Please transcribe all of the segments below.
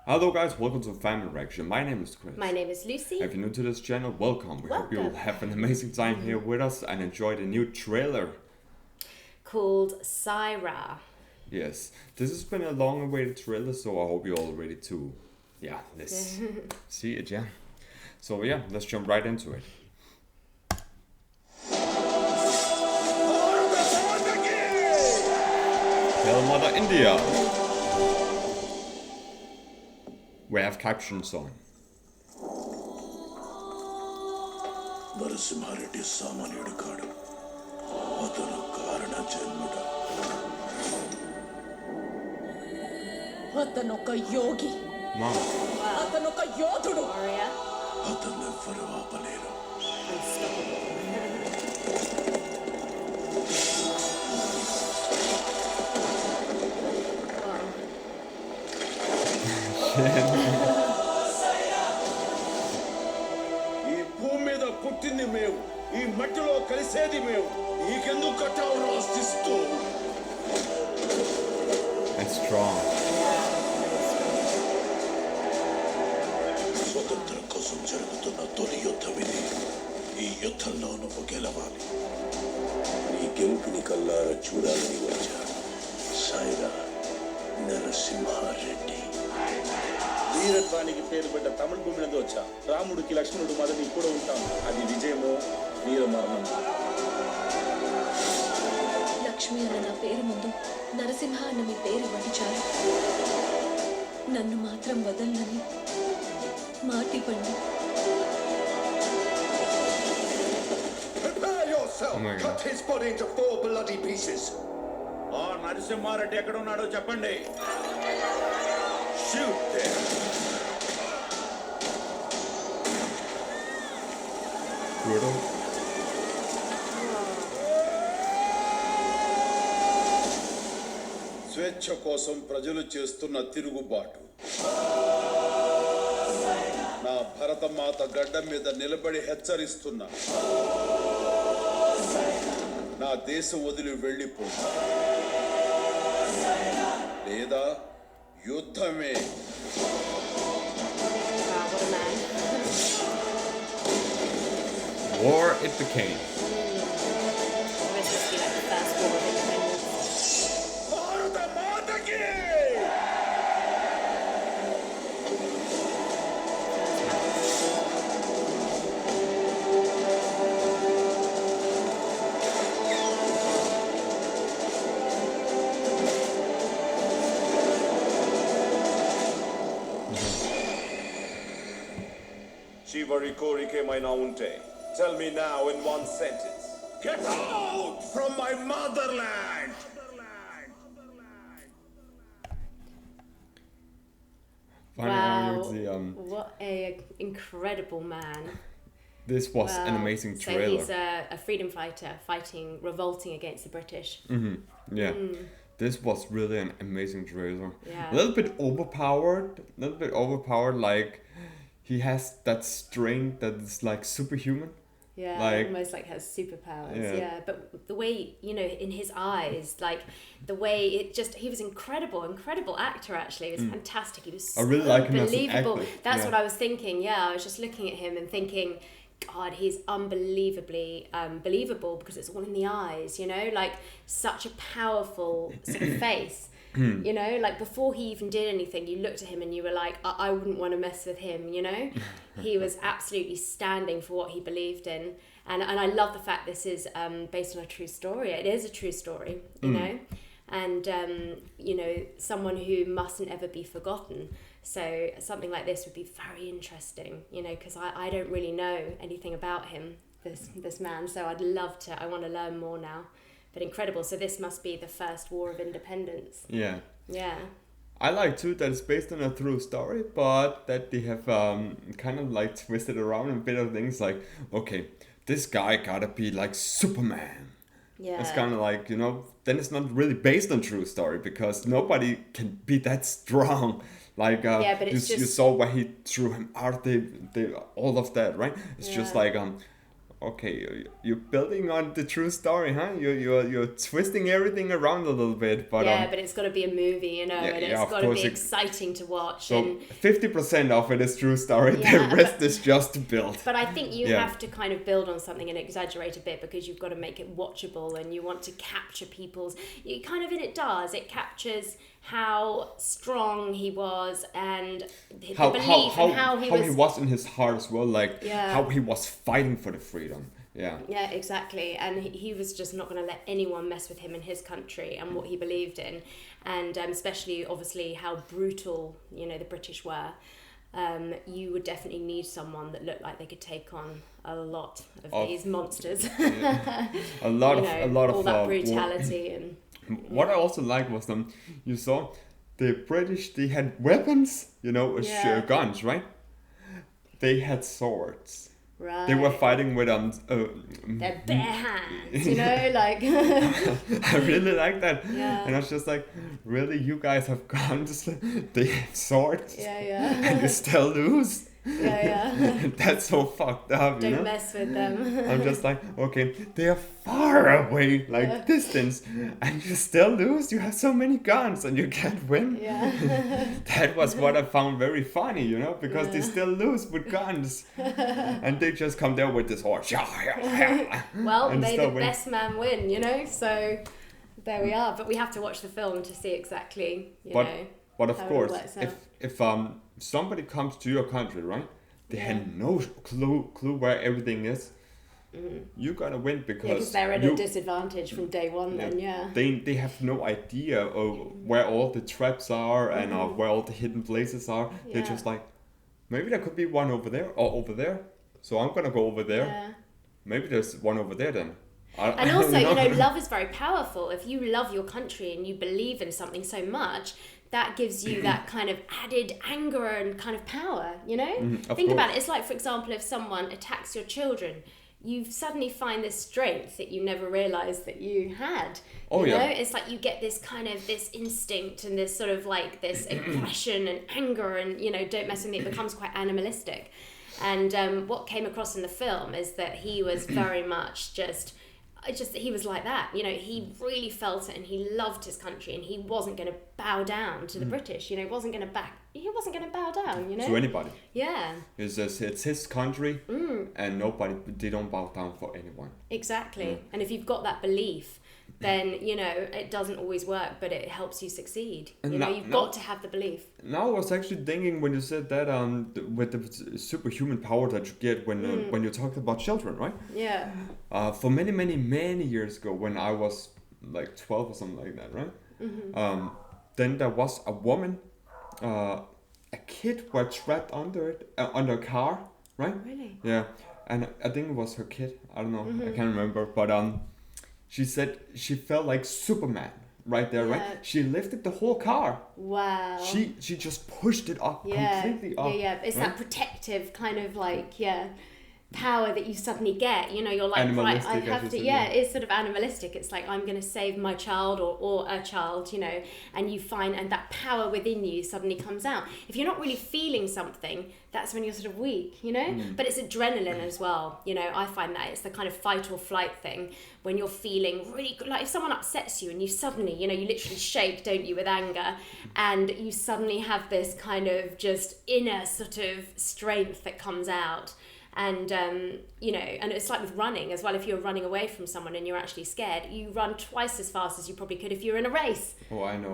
Hello guys, welcome to Family Reaction. My name is Chris. My name is Lucy. If you're new to this channel, welcome. We hope you'll have an amazing time here with us and enjoy the new trailer called SYE RAA. Yes, this has been a long awaited trailer, so I hope you're all ready to, let's see it, yeah. So yeah, let's jump right into it. Hail Mother India! We have captions on. Narasimha Reddy సామాన్యుడు కాడు అతను కారణ జన్ముడు అతనొక యోగి Mom. అతనొక యోధుడు అతన్ని ఎవ్వరూ ఆపలేరు ఈ భూమి మీద పుట్టింది మేము ఈ మట్టిలో కలిసేది మేము నీకెందుకు కట్టావు రాసిస్తూ And strong. స్వతంత్రం కోసం జరుగుతున్న తొలి యుద్ధం ఇది ఈ యుద్ధంలో నువ్వు గెలవాలి నీ గెలుపుని కల్లారా చూడాలని వచ్చా సాయిరా నరసింహారెడ్డి వీరత్వానికి పేరు పెట్ట తమిళ భూమి మీద వచ్చా రాముడికి లక్ష్మణుడు మొదటి కూడా ఉంటాం అది విజయమో వీర మరణం లక్ష్మి అన్న నా పేరు ముందు నరసింహ అన్న మీ పేరు ఇవ్వండి చాలు నన్ను మాత్రం వదలని మాటివ్వండి Prepare yourself. Oh my God. Cut his body into 4 bloody pieces. ఆ నరసింహారెడ్డి ఎక్కడ ఉన్నాడో చెప్పండి Shoot them. Brutal. స్వేచ్ఛ కోసం ప్రజలు చేస్తున్న తిరుగుబాటు నా భరతమాత గడ్డ మీద నిలబడి హెచ్చరిస్తున్నా నా దేశం వదిలి వెళ్ళిపో లేదా యుద్ధమే Wow, what a man. War it became. This must be like the first war of independence. భారత మాతకి చివరి కోరికేమైనా ఉంటే Tell me now in one sentence. Get out from my motherland. Finally, Wow, the, what a incredible man. this was an Wow. amazing So trailer. he's a freedom fighter revolting against the British. Yeah, this was really an amazing trailer. Yeah. A little bit overpowered, like he has that strength that is like superhuman. Yeah, Like- almost like has superpowers. Yeah. Yeah, but the way, you know, in his eyes, like the way he was incredible actor actually. He was fantastic. He was I really like him as an believable. actor, That's yeah. what I was thinking. Yeah, I was just looking at him and thinking, God, he's unbelievably believable because it's all in the eyes, you know, like such a powerful sort of face. You know, like before he even did anything, you looked at him and you were like, I wouldn't want to mess with him, you know? He was absolutely standing for what he believed in. And I love the fact this is based on a true story. It is a true story, you know? And, you know, someone who mustn't ever be forgotten. So something like this would be very interesting, you know, because I don't really know anything about him, this man. So I want to learn more now. But incredible. So this must be the first war of independence. Yeah. Yeah. I like too that it's based on a true story, but that they have kind of like twisted around a bit of things like, okay, this guy gotta be like Superman. Yeah. It's kind of like, you know, then it's not really based on true story because nobody can be that strong. Like Yeah, but it's you just- saw where he threw him out, all of that, right? It's just Yeah. like okay, you're building on the true story, huh? You're twisting everything around a little bit, but but it's got to be a movie, and it's of got to course be exciting to watch. So and 50% of it is true story. Yeah. The rest is just built. But I think you have to kind of build on something and exaggerate a bit, because you've got to make it watchable, and you want to capture people's. It kind of, and it does. It captures how strong he was, and the belief, and how he was in his heart as well. Like how he was fighting for the freedom. Yeah. Yeah, exactly. And he was just not going to let anyone mess with him in his country and what he believed in, and especially obviously how brutal the British were. You would definitely need someone that looked like they could take on a lot of these monsters. A lot of all that brutality and. What I also liked was you saw the British, they had weapons, guns, right? They had swords. Right. They were fighting with their bare hands, like. I really like that. Yeah. And I was just like, really, you guys have guns? They have swords? Yeah. And you still lose? Yeah. That's so fucked up, Don't mess with them. I'm just like, okay, they are far away, distance, and you still lose. You have so many guns and you can't win. Yeah. That was what I found very funny, because they still lose with guns, and they just come there with this horse. Well, may the best man win, So there we are. But we have to watch the film to see exactly, But of how it course, works out. if somebody comes to your country, right? They had no clue where everything is. You're gonna win because they're at a disadvantage from day one. They have no idea of where all the traps are and where all the hidden places are. Yeah. They're just like, maybe there could be one over there or over there. So I'm gonna go over there. Yeah. Maybe there's one over there then. And also, love is very powerful. If you love your country and you believe in something so much, that gives you that kind of added anger and kind of power, Think about it. It's like, for example, if someone attacks your children, you suddenly find this strength that you never realized that you had. It's like you get this kind of this instinct and this sort of like this aggression and anger and, don't mess with me. It becomes quite animalistic. And what came across in the film is that he was very much just he was like that, he really felt it and he loved his country and he wasn't going to bow down to the British, he wasn't going to bow down, to anybody. Yeah. It's his country and they don't bow down for anyone. Exactly. And if you've got that belief, then, it doesn't always work, but it helps you succeed. You've got to have the belief. Now I was actually thinking when you said that with the superhuman power that you get when you talked about children, right? Yeah. For many, many, many years ago, when I was like 12 or something like that, right? Mm-hmm. Then there was a woman, a kid was trapped under a car, right? Really? Yeah, and I think it was her kid. I don't know. I can't remember, but she said she felt like Superman right there, right? She lifted the whole car. Wow. She just pushed it up completely up. Yeah. It's that protective kind of like, power that you suddenly get. You're like, right, I have to. It's sort of animalistic. It's like, I'm going to save my child or a child, and you find, and that power within you suddenly comes out. If you're not really feeling something, that's when you're sort of weak, But it's adrenaline as well. I find that it's the kind of fight or flight thing when you're feeling really good. Like if someone upsets you and you suddenly, you literally shake, don't you, with anger, and you suddenly have this kind of just inner sort of strength that comes out. And, and it's like with running as well. If you're running away from someone and you're actually scared, you run twice as fast as you probably could if you were in a race. Oh, I know.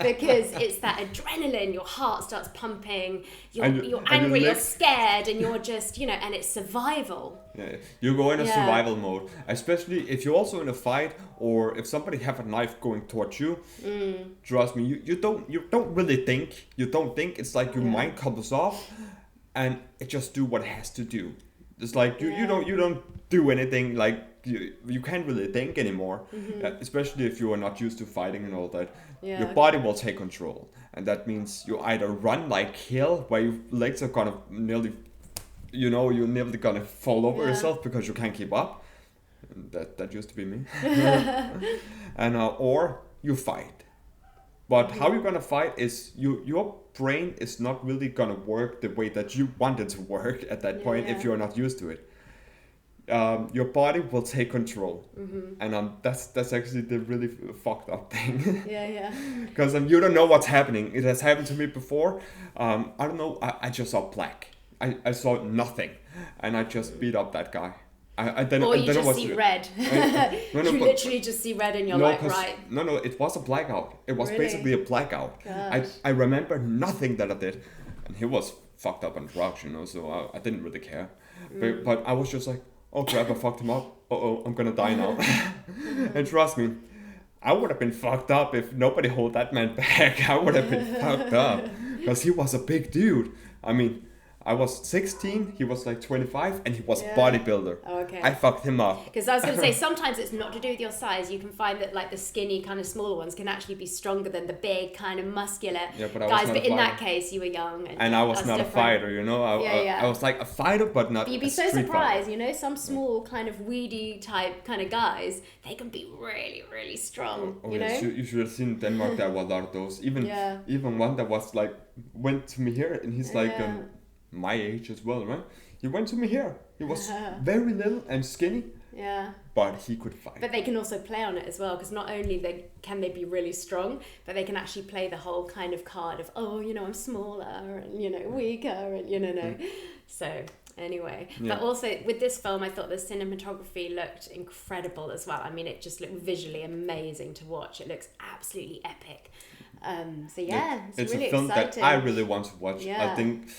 Because it's that adrenaline, your heart starts pumping, you're angry, you're scared, and you're just, and it's survival. Yeah, you go in a survival mode, especially if you're also in a fight or if somebody have a knife going towards you. Trust me, you don't really think. You don't think. It's like your mind comes off. And it just do what it has to do. It's like you don't do anything, like you can't really think anymore. Especially if you are not used to fighting and all that. Your body will take control, and that means you either run like hell, where your legs are gonna nearly, you're nearly gonna fall over yourself because you can't keep up. That used to be me. And or you fight. But how you're gonna fight is your brain is not really gonna work the way that you want it to work at that point if you're not used to it. your body will take control, and that's actually the really fucked up thing. Yeah. Because you don't know what's happening. It has happened to me before. I don't know. I just saw black. I saw nothing, and I just beat up that guy. Or you just see red. You literally just see red and you're like, right. No, it was a blackout. It was Really? basically a blackout. I remember nothing that I did. And he was fucked up on drugs, so I didn't really care. But I was just like, oh crap, I fucked him up. Uh-oh, I'm gonna die now. And trust me, I would have been fucked up if nobody held that man back. I would have been fucked up. Because he was a big dude. I mean, I was 16, he was like 25, and he was bodybuilder. Oh, okay. I fucked him up. Because I was going to say, sometimes it's not to do with your size. You can find that like the skinny kind of smaller ones can actually be stronger than the big kind of muscular guys. But in that case, you were young. And I was not different. A fighter, I was like a fighter, but not. But you'd be so surprised, some small kind of weedy type kind of guys, they can be really, really strong. You should have seen Denmark. There were a lot of those. Even one that was like went to me here, and he's like. My age as well, right? He went to me here. He was very little and skinny. Yeah. But he could fight. But they can also play on it as well, because not only can they be really strong, but they can actually play the whole kind of card of, I'm smaller and, weaker and, So anyway, but also with this film, I thought the cinematography looked incredible as well. I mean, it just looked visually amazing to watch. It looks absolutely epic. It's really a film exciting. that I really want to watch. Yeah. I think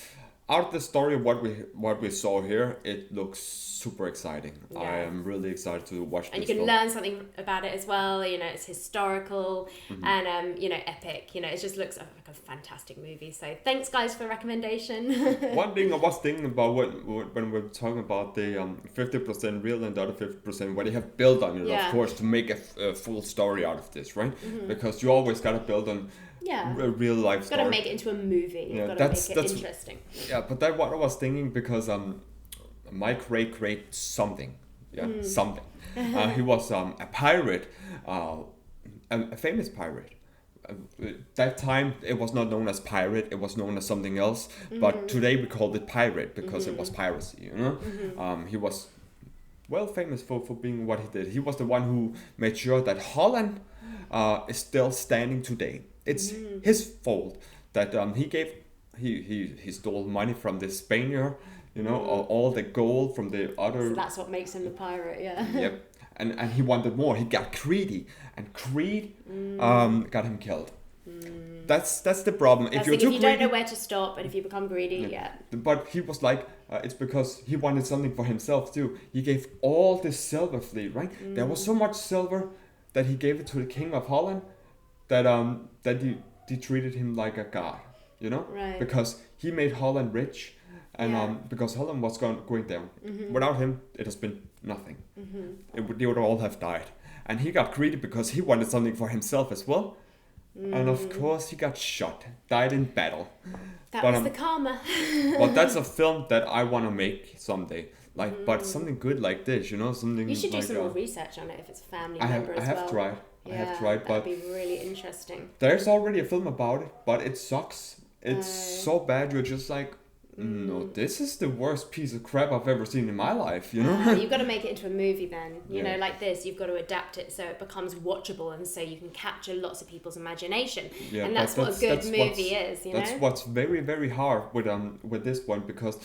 out of the story of what we saw here, it looks super exciting. Yeah. I am really excited to watch this. And you can learn something about it as well. It's historical and epic. It just looks like a fantastic movie. So thanks guys for recommendation. One thing I was thinking about when we were talking about the 50% real and the other 50% what they have built on it, of course, to make a full story out of this, right? Because you always gotta build on. A real life story. You've got to make it into a movie. You've got to make it interesting. Yeah, but that's what I was thinking because my great something. Something. He was a pirate, a famous pirate. That time it was not known as pirate, it was known as something else. But today we called it pirate because it was piracy, He was well famous for being what he did. He was the one who made sure that Holland is still standing today. It's his fault that he stole money from the Spaniard, all the gold from the other. So that's what makes him the pirate, yeah. Yep, and he wanted more. He got greedy, and greed got him killed. That's the problem. If you don't know where to stop, and if you become greedy, But he was like, it's because he wanted something for himself too. He gave all this silver fleet, right? There was so much silver that he gave it to the king of Holland. That he treated him like a god, Right. Because he made Holland rich, and because Holland was going down. Without him, it has been nothing. They would all have died, and he got greedy because he wanted something for himself as well, and of course he got shot, died in battle. That was the karma. But that's a film that I want to make someday. But something good like this, something. You should do like, some more research on it if it's a family member as well. I have tried. I have tried, but that'd be really interesting. There's already a film about it, but it sucks. It's so bad. You're just like, no, this is the worst piece of crap I've ever seen in my life. You've got to make it into a movie then. Like this, you've got to adapt it so it becomes watchable and so you can capture lots of people's imagination. Yeah, and that's what a good movie is. That's what's very, very hard with this one because.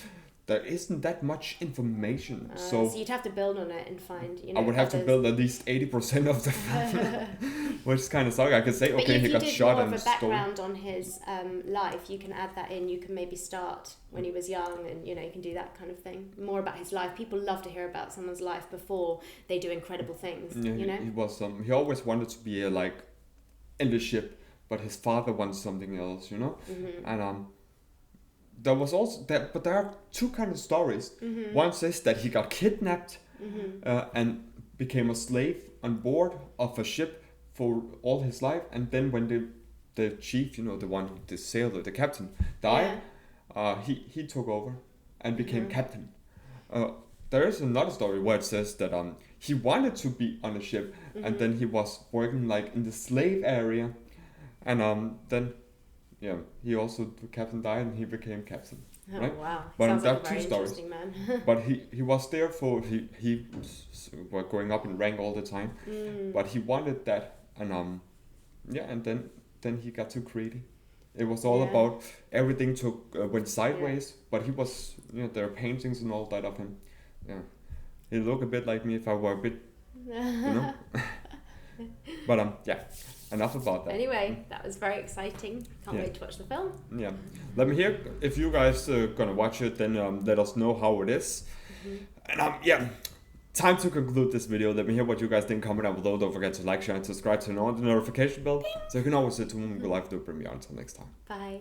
There isn't that much information, so you'd have to build on it and find. I would have to build at least 80% of the film, which is kind of sucky. I could say, okay, he got shot and stole. But if you did more of a background on his life, you can add that in. You can maybe start when he was young, and you can do that kind of thing. More about his life. People love to hear about someone's life before they do incredible things. Yeah, he was. He always wanted to be in the ship, but his father wants something else, and there was also that, but there are two kind of stories. One says that he got kidnapped and became a slave on board of a ship for all his life, and then when the chief, the one, the sailor, the captain, died, he took over and became captain. There is another story where it says that he wanted to be on a ship, and then he was working in the slave area, and then. Yeah, the captain died and he became captain. Oh right? wow! But Sounds there like are a two very stories. interesting man. But he was there for he was going up in rank all the time. But he wanted that, and and then he got too greedy. It was all Yeah. about everything went sideways. But he was, there are paintings and all that of him. Yeah, he looked a bit like me if I were a bit, But yeah, enough about that. Anyway, that was very exciting. Can't Yeah. wait to watch the film. Yeah, let me hear if you guys gonna watch it. Then let us know how it is. And time to conclude this video. Let me hear what you guys think. Comment down below. Don't forget to like, share, and subscribe. Turn on the notification bell so you can always see when we go live to the premiere. Until next time. Bye.